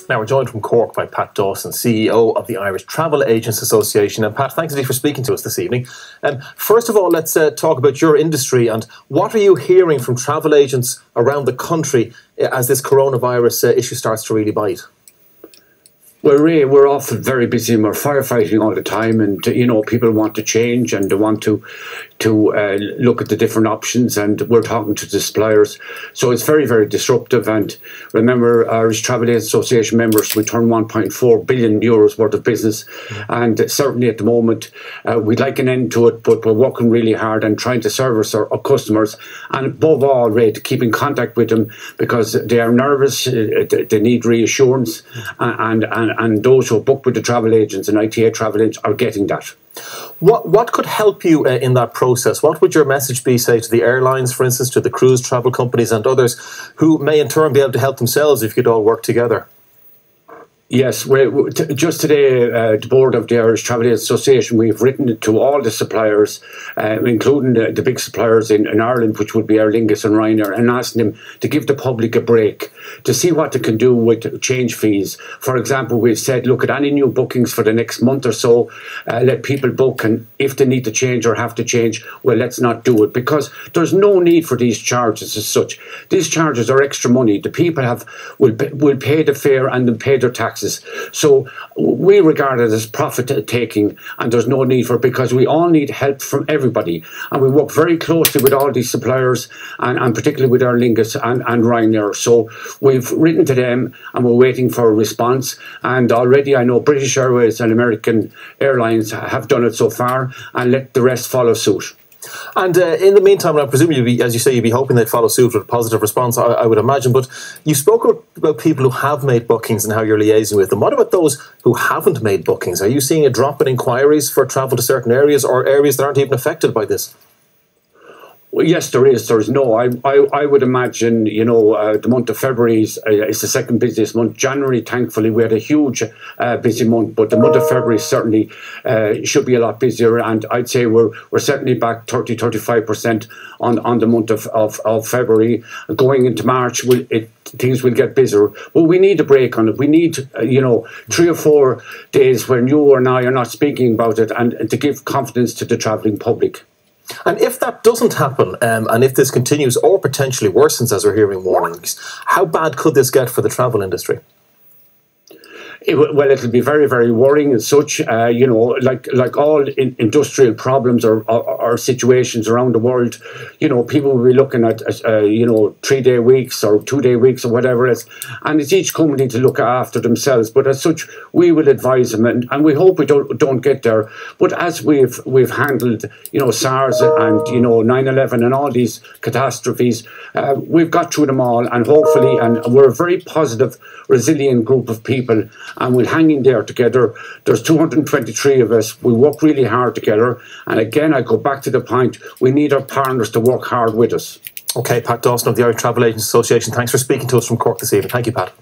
Now, we're joined from Cork by Pat Dawson, CEO of the Irish Travel Agents Association. And Pat, thanks indeed for speaking to us this evening. First of all, let's talk about your industry and what are you hearing from travel agents around the country as this coronavirus issue starts to really bite? Well, Ray, we're often very busy and we're firefighting all the time, and people want to change and they want to look at the different options, and we're talking to the suppliers. So it's very, very disruptive. And remember, Irish Travel Agents Association members, we turn 1.4 billion euros worth of business, and certainly at the moment we'd like an end to it, but we're working really hard and trying to service our customers, and above all, Ray, to keep in contact with them because they are nervous, they need reassurance, and those who are booked with the travel agents and ITAA travel agents are getting that. What could help you in that process? What would your message be, say, to the airlines, for instance, to the cruise travel companies and others who may in turn be able to help themselves if you could all work together? Yes, just today, the board of the Irish Travel Agents Association, we've written to all the suppliers, including the big suppliers in Ireland, which would be Aer Lingus and Ryanair, and asking them to give the public a break, to see what they can do with change fees. For example, we've said, look at any new bookings for the next month or so, let people book, and if they need to change or have to change, well, let's not do it, because there's no need for these charges as such. These charges are extra money. The people will pay the fare and then pay their tax. So we regard it as profit taking, and there's no need for it because we all need help from everybody, and we work very closely with all these suppliers and particularly with Aer Lingus and Ryanair. So we've written to them and we're waiting for a response, and already I know British Airways and American Airlines have done it so far, and let the rest follow suit. And in the meantime, I presume as you say, you'd be hoping they'd follow suit with a positive response, I would imagine. But you spoke about people who have made bookings and how you're liaising with them. What about those who haven't made bookings? Are you seeing a drop in inquiries for travel to certain areas or areas that aren't even affected by this? Well, yes, there is. There is no. I would imagine, the month of February is the second busiest month. January, thankfully, we had a huge busy month, but the month of February certainly should be a lot busier. And I'd say we're certainly back 30–35% on the month of February. Going into March, things will get busier. But we need a break on it. We need, 3 or 4 days when you or I are not speaking about it, and to give confidence to the travelling public. And if that doesn't happen, and if this continues or potentially worsens, as we're hearing warnings, how bad could this get for the travel industry? Well, it'll be very, very worrying and such. Like all industrial problems or situations around the world, people will be looking at 3-day weeks or 2-day weeks or whatever it is, and it's each company to look after themselves. But as such, we will advise them, and we hope we don't get there. But as we've handled, SARS and 9/11 and all these catastrophes, we've got through them all, and hopefully, and we're a very positive, resilient group of people. And we'll hang in there together. There's 223 of us. We work really hard together. And again, I go back to the point, we need our partners to work hard with us. OK, Pat Dawson of the Irish Travel Agents Association, thanks for speaking to us from Cork this evening. Thank you, Pat.